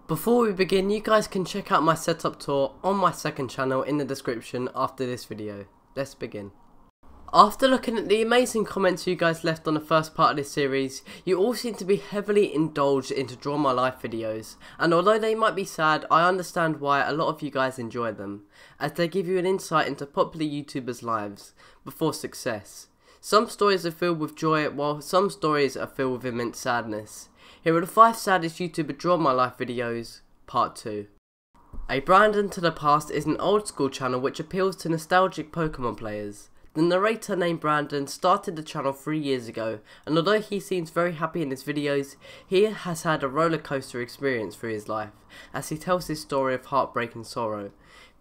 Before we begin, you guys can check out my setup tour on my second channel in the description after this video. Let's begin. After looking at the amazing comments you guys left on the first part of this series, you all seem to be heavily indulged into Draw My Life videos, and although they might be sad, I understand why a lot of you guys enjoy them, as they give you an insight into popular YouTubers' lives before success. Some stories are filled with joy, while some stories are filled with immense sadness. Here are the 5 saddest YouTuber Draw My Life videos, part 2. A Brandon to the Past is an old school channel which appeals to nostalgic Pokemon players. The narrator named Brandon started the channel 3 years ago, and although he seems very happy in his videos, he has had a roller coaster experience through his life, as he tells his story of heartbreak and sorrow.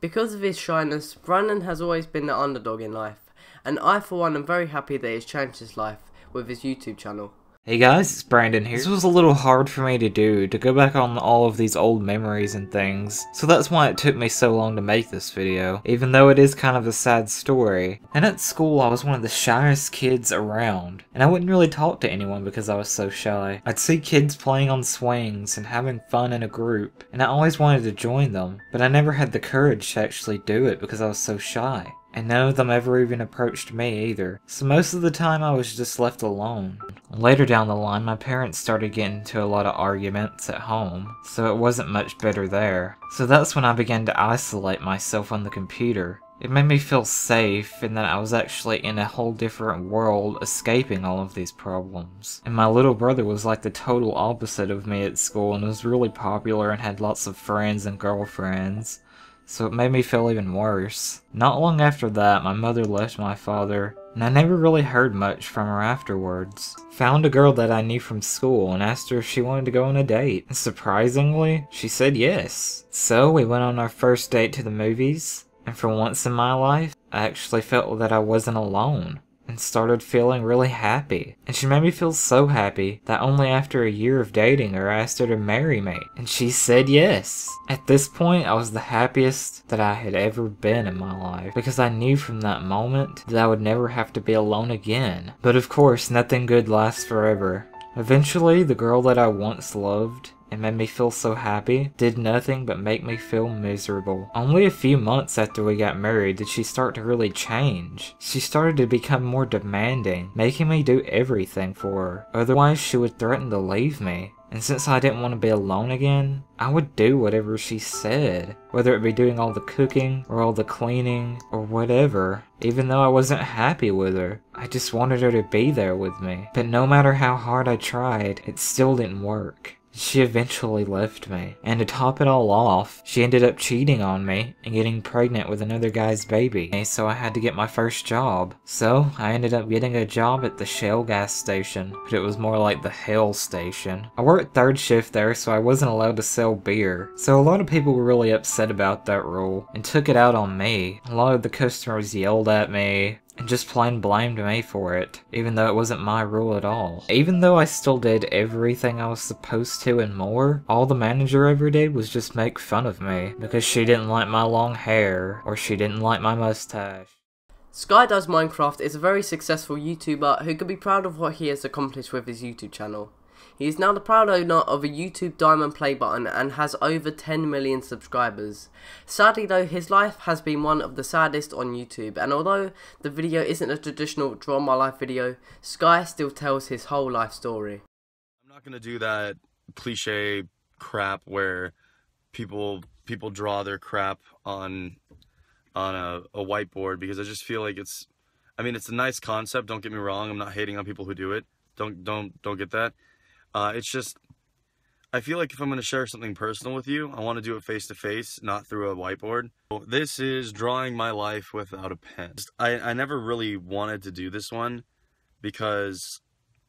Because of his shyness, Brandon has always been the underdog in life, and I for one am very happy that he has changed his life with his YouTube channel. Hey guys, it's Brandon here. This was a little hard for me to do, to go back on all of these old memories and things, so that's why it took me so long to make this video, even though it is kind of a sad story. And at school I was one of the shyest kids around, and I wouldn't really talk to anyone because I was so shy. I'd see kids playing on swings and having fun in a group, and I always wanted to join them, but I never had the courage to actually do it because I was so shy. And none of them ever even approached me either, so most of the time I was just left alone. Later down the line, my parents started getting into a lot of arguments at home, so it wasn't much better there. So that's when I began to isolate myself on the computer. It made me feel safe in that I was actually in a whole different world escaping all of these problems. And my little brother was like the total opposite of me at school and was really popular and had lots of friends and girlfriends. So it made me feel even worse. Not long after that, my mother left my father, and I never really heard much from her afterwards. Found a girl that I knew from school and asked her if she wanted to go on a date. And surprisingly, she said yes. So we went on our first date to the movies, and for once in my life, I actually felt that I wasn't alone, and started feeling really happy. And she made me feel so happy that only after a year of dating her I asked her to marry me, and she said yes. At this point I was the happiest that I had ever been in my life, because I knew from that moment that I would never have to be alone again. But of course nothing good lasts forever. Eventually the girl that I once loved and made me feel so happy did nothing but make me feel miserable. Only a few months after we got married did she start to really change. She started to become more demanding, making me do everything for her. Otherwise she would threaten to leave me. And since I didn't want to be alone again, I would do whatever she said, whether it be doing all the cooking or all the cleaning or whatever. Even though I wasn't happy with her, I just wanted her to be there with me. But no matter how hard I tried, it still didn't work. She eventually left me, and to top it all off, she ended up cheating on me and getting pregnant with another guy's baby, so I had to get my first job. So I ended up getting a job at the Shell gas station, but it was more like the Hell station. I worked third shift there, so I wasn't allowed to sell beer, so a lot of people were really upset about that rule and took it out on me. A lot of the customers yelled at me and just plain blamed me for it, even though it wasn't my rule at all. Even though I still did everything I was supposed to and more, all the manager ever did was just make fun of me, because she didn't like my long hair, or she didn't like my mustache. Skydoesminecraft is a very successful YouTuber who can be proud of what he has accomplished with his YouTube channel. He is now the proud owner of a YouTube Diamond Play button and has over 10 million subscribers. Sadly though, his life has been one of the saddest on YouTube, and although the video isn't a traditional Draw My Life video, Sky still tells his whole life story. I'm not gonna do that cliche crap where people draw their crap on a whiteboard, because I just feel like it's a nice concept, don't get me wrong, I'm not hating on people who do it, don't get that. It's just, I feel like if I'm going to share something personal with you, I want to do it face to face, not through a whiteboard. So this is drawing my life without a pen. I never really wanted to do this one because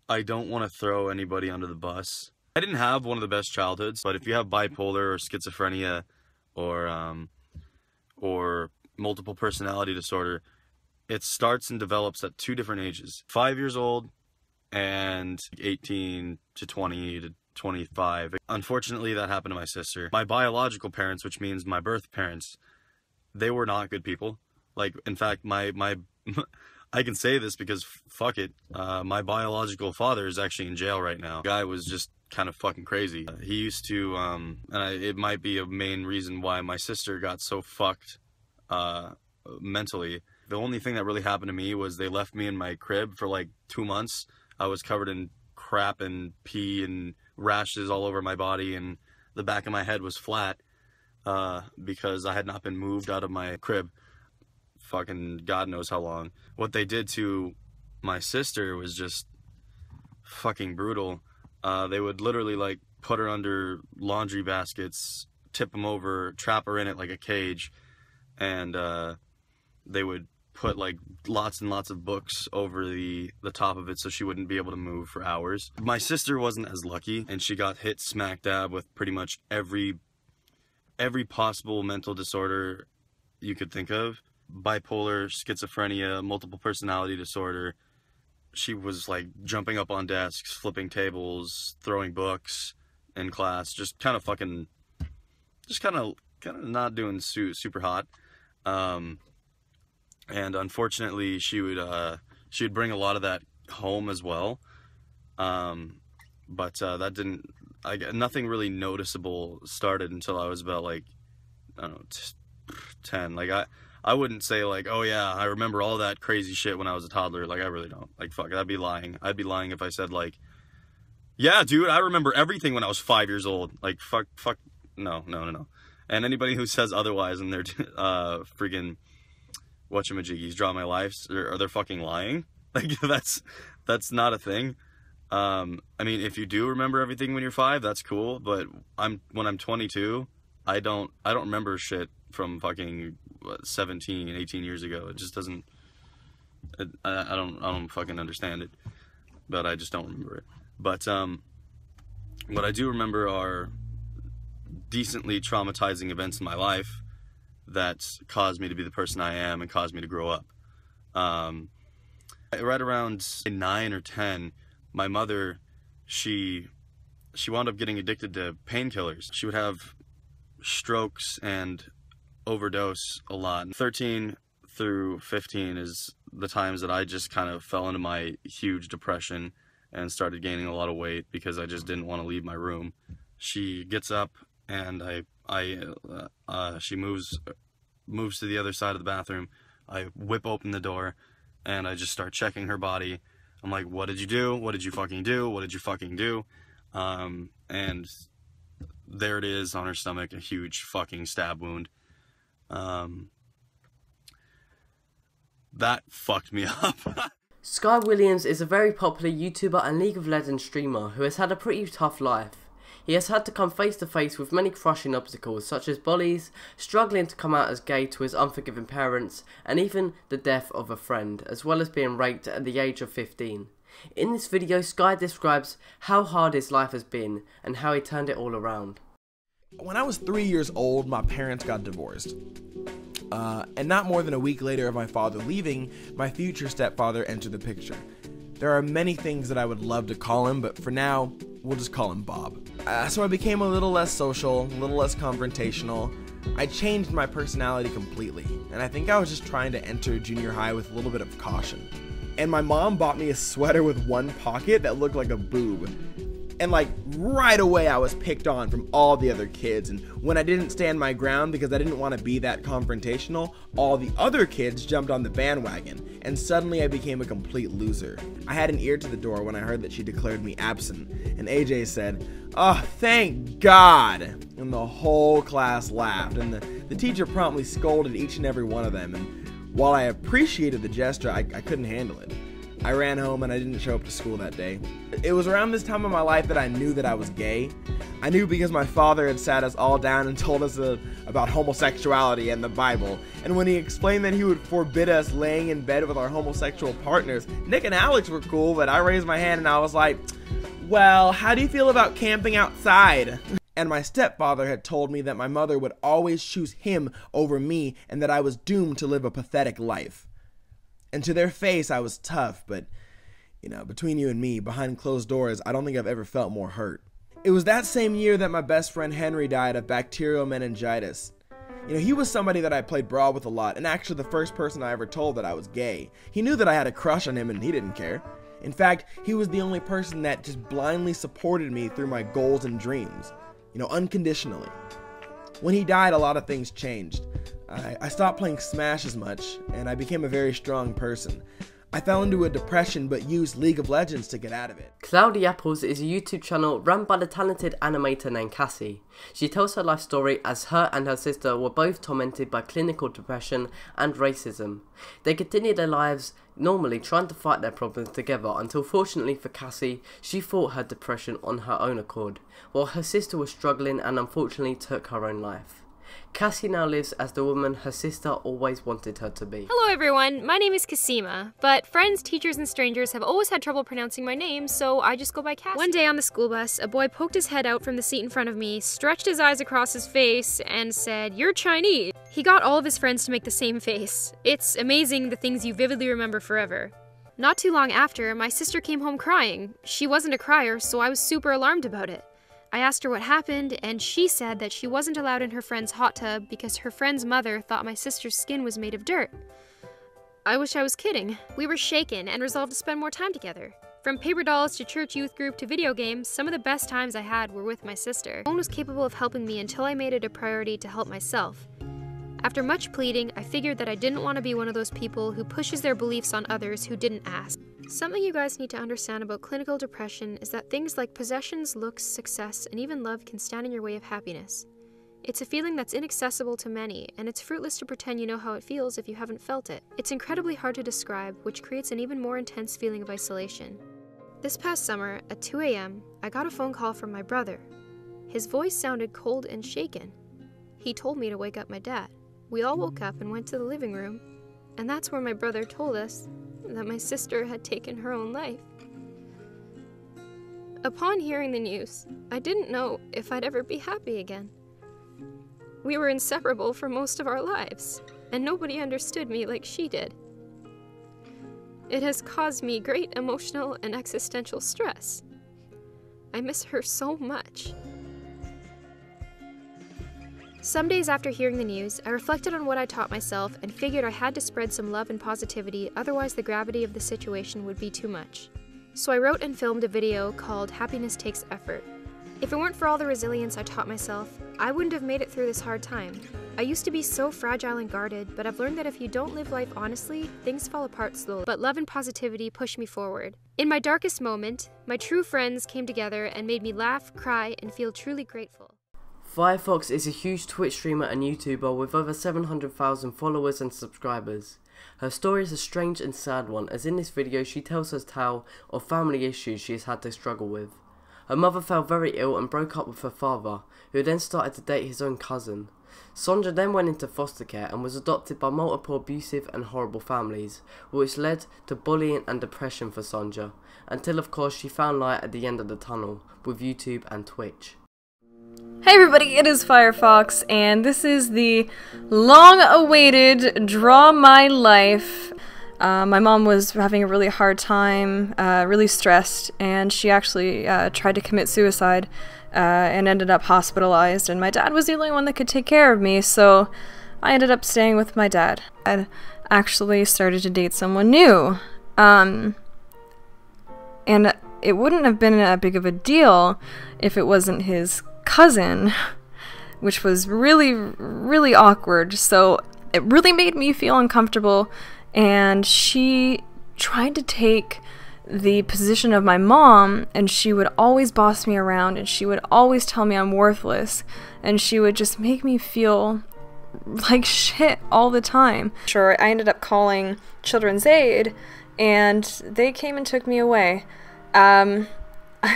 I don't want to throw anybody under the bus. I didn't have one of the best childhoods, but if you have bipolar or schizophrenia or multiple personality disorder, it starts and develops at 2 different ages. 5 years old and 18 to 20 to 25. Unfortunately, that happened to my sister. My biological parents, which means my birth parents, they were not good people. Like, in fact, my I can say this because fuck it, my biological father is actually in jail right now. The guy was just kind of fucking crazy. He used to, it might be a main reason why my sister got so fucked mentally. The only thing that really happened to me was they left me in my crib for like 2 months. I was covered in crap and pee and rashes all over my body, and the back of my head was flat because I had not been moved out of my crib fucking God knows how long. What they did to my sister was just fucking brutal. They would literally like put her under laundry baskets, tip them over, trap her in it like a cage, and they would put like lots and lots of books over the top of it so she wouldn't be able to move for hours. My sister wasn't as lucky, and she got hit smack dab with pretty much every possible mental disorder you could think of. Bipolar, schizophrenia, multiple personality disorder. She was like jumping up on desks, flipping tables, throwing books in class, just kind of not doing super hot. And unfortunately, she would bring a lot of that home as well. But that didn't. Nothing really noticeable started until I was about like, I don't know, 10. Like I wouldn't say like, oh yeah, I remember all that crazy shit when I was a toddler. Like I really don't. Like fuck, I'd be lying. I'd be lying if I said like, yeah, dude, I remember everything when I was 5 years old. Like fuck, no. And anybody who says otherwise and they're freaking whatchamajiggies, draw my life, or they're fucking lying. Like that's not a thing. I mean, if you do remember everything when you're 5, that's cool. But when I'm 22, I don't remember shit from fucking 17, 18 years ago. It just doesn't. I don't fucking understand it. But I just don't remember it. But what I do remember are decently traumatizing events in my life that caused me to be the person I am and caused me to grow up. Right around 9 or 10, my mother, she wound up getting addicted to painkillers. She would have strokes and overdose a lot. 13 through 15 is the times that I just kind of fell into my huge depression and started gaining a lot of weight because I just didn't want to leave my room. She gets up and she moves to the other side of the bathroom. I whip open the door and I just start checking her body. I'm like, what did you do? What did you fucking do? What did you fucking do? And there it is on her stomach, a huge fucking stab wound. That fucked me up. Sky Williams is a very popular YouTuber and League of Legends streamer who has had a pretty tough life. He has had to come face to face with many crushing obstacles such as bullies, struggling to come out as gay to his unforgiving parents, and even the death of a friend, as well as being raped at the age of 15. In this video, Sky describes how hard his life has been and how he turned it all around. When I was 3 years old, my parents got divorced. And not more than a week later of my father leaving, my future stepfather entered the picture. There are many things that I would love to call him, but for now, we'll just call him Bob. So I became a little less social, a little less confrontational. I changed my personality completely, and I think I was just trying to enter junior high with a little bit of caution. And my mom bought me a sweater with one pocket that looked like a boob. And like right away I was picked on from all the other kids, and when I didn't stand my ground because I didn't want to be that confrontational, all the other kids jumped on the bandwagon, and suddenly I became a complete loser. I had an ear to the door when I heard that she declared me absent, and AJ said, "Oh, thank God," and the whole class laughed, and the teacher promptly scolded each and every one of them, and while I appreciated the gesture, I couldn't handle it. I ran home and I didn't show up to school that day. It was around this time of my life that I knew that I was gay. I knew because my father had sat us all down and told us about homosexuality and the Bible. And when he explained that he would forbid us laying in bed with our homosexual partners, Nick and Alex were cool, but I raised my hand and I was like, well, how do you feel about camping outside? And my stepfather had told me that my mother would always choose him over me and that I was doomed to live a pathetic life. And to their face, I was tough, but, you know, between you and me, behind closed doors, I don't think I've ever felt more hurt. It was that same year that my best friend Henry died of bacterial meningitis. You know, he was somebody that I played brawl with a lot, and actually the first person I ever told that I was gay. He knew that I had a crush on him, and he didn't care. In fact, he was the only person that just blindly supported me through my goals and dreams, unconditionally. When he died, a lot of things changed. I stopped playing Smash as much, and I became a very strong person. I fell into a depression but used League of Legends to get out of it. Cloudy Apples is a YouTube channel run by the talented animator named Cassie. She tells her life story as her and her sister were both tormented by clinical depression and racism. They continued their lives normally trying to fight their problems together until, fortunately for Cassie, she fought her depression on her own accord, while her sister was struggling and unfortunately took her own life. Cassie now lives as the woman her sister always wanted her to be. Hello everyone, my name is Cassima, but friends, teachers, and strangers have always had trouble pronouncing my name, so I just go by Cassie. One day on the school bus, a boy poked his head out from the seat in front of me, stretched his eyes across his face, and said, "You're Chinese." He got all of his friends to make the same face. It's amazing the things you vividly remember forever. Not too long after, my sister came home crying. She wasn't a crier, so I was super alarmed about it. I asked her what happened, and she said that she wasn't allowed in her friend's hot tub because her friend's mother thought my sister's skin was made of dirt. I wish I was kidding. We were shaken and resolved to spend more time together. From paper dolls to church youth group to video games, some of the best times I had were with my sister. No one was capable of helping me until I made it a priority to help myself. After much pleading, I figured that I didn't want to be one of those people who pushes their beliefs on others who didn't ask. Something you guys need to understand about clinical depression is that things like possessions, looks, success, and even love can stand in your way of happiness. It's a feeling that's inaccessible to many, and it's fruitless to pretend you know how it feels if you haven't felt it. It's incredibly hard to describe, which creates an even more intense feeling of isolation. This past summer, at 2 a.m., I got a phone call from my brother. His voice sounded cold and shaken. He told me to wake up my dad. We all woke up and went to the living room, and that's where my brother told us that my sister had taken her own life. Upon hearing the news, I didn't know if I'd ever be happy again. We were inseparable for most of our lives, and nobody understood me like she did. It has caused me great emotional and existential stress. I miss her so much. Some days after hearing the news, I reflected on what I taught myself and figured I had to spread some love and positivity, otherwise the gravity of the situation would be too much. So I wrote and filmed a video called Happiness Takes Effort. If it weren't for all the resilience I taught myself, I wouldn't have made it through this hard time. I used to be so fragile and guarded, but I've learned that if you don't live life honestly, things fall apart slowly. But love and positivity push me forward. In my darkest moment, my true friends came together and made me laugh, cry, and feel truly grateful. Firefox is a huge Twitch streamer and YouTuber with over 700,000 followers and subscribers. Her story is a strange and sad one, as in this video she tells her tale of family issues she has had to struggle with. Her mother fell very ill and broke up with her father, who then started to date his own cousin. Sonja then went into foster care and was adopted by multiple abusive and horrible families, which led to bullying and depression for Sonja, until of course she found light at the end of the tunnel with YouTube and Twitch. Hey everybody, it is Firefox, and this is the long-awaited Draw My Life. My mom was having a really hard time, really stressed, and she actually tried to commit suicide and ended up hospitalized, and my dad was the only one that could take care of me, so I ended up staying with my dad. I actually started to date someone new, and it wouldn't have been that big of a deal if it wasn't his cousin, which was really, really awkward, so it really made me feel uncomfortable, and she tried to take the position of my mom, and she would always boss me around, and she would always tell me I'm worthless, and she would just make me feel like shit all the time. Sure, I ended up calling Children's Aid, and they came and took me away. I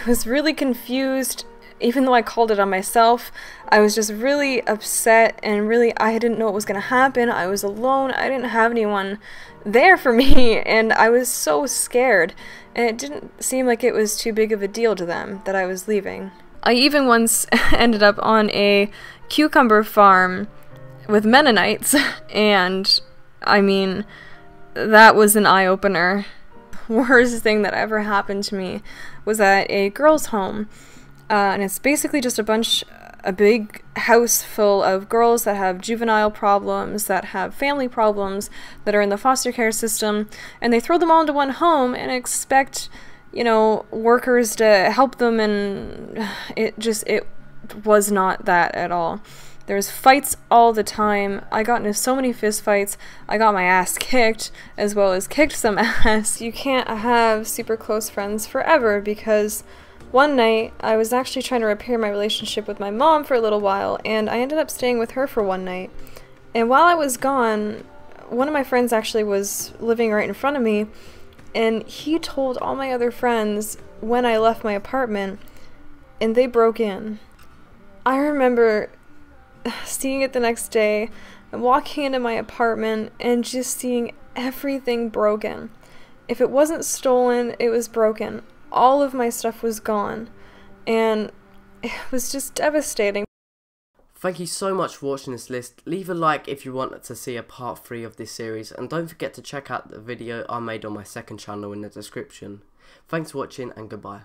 was really confused. Even though I called it on myself, I was just really upset, and really I didn't know what was going to happen. I was alone. I didn't have anyone there for me, and I was so scared, and it didn't seem like it was too big of a deal to them that I was leaving. I even once ended up on a cucumber farm with Mennonites, and I mean, that was an eye-opener. The worst thing that ever happened to me was at a girls' home. And it's basically just a bunch a big house full of girls that have juvenile problems, that have family problems, that are in the foster care system, and they throw them all into one home and expect, you know, workers to help them, and it was not that at all. There's fights all the time. I got into so many fist fights. I got my ass kicked, as well as kicked some ass. You can't have super close friends forever, because one night I was actually trying to repair my relationship with my mom for a little while, and I ended up staying with her for one night. And while I was gone, one of my friends actually was living right in front of me, and he told all my other friends when I left my apartment, and they broke in. I remember seeing it the next day and walking into my apartment and just seeing everything broken. If it wasn't stolen, it was broken. All of my stuff was gone, and it was just devastating. Thank you so much for watching this list. Leave a like if you want to see a part 3 of this series, and don't forget to check out the video I made on my second channel in the description. Thanks for watching, and goodbye.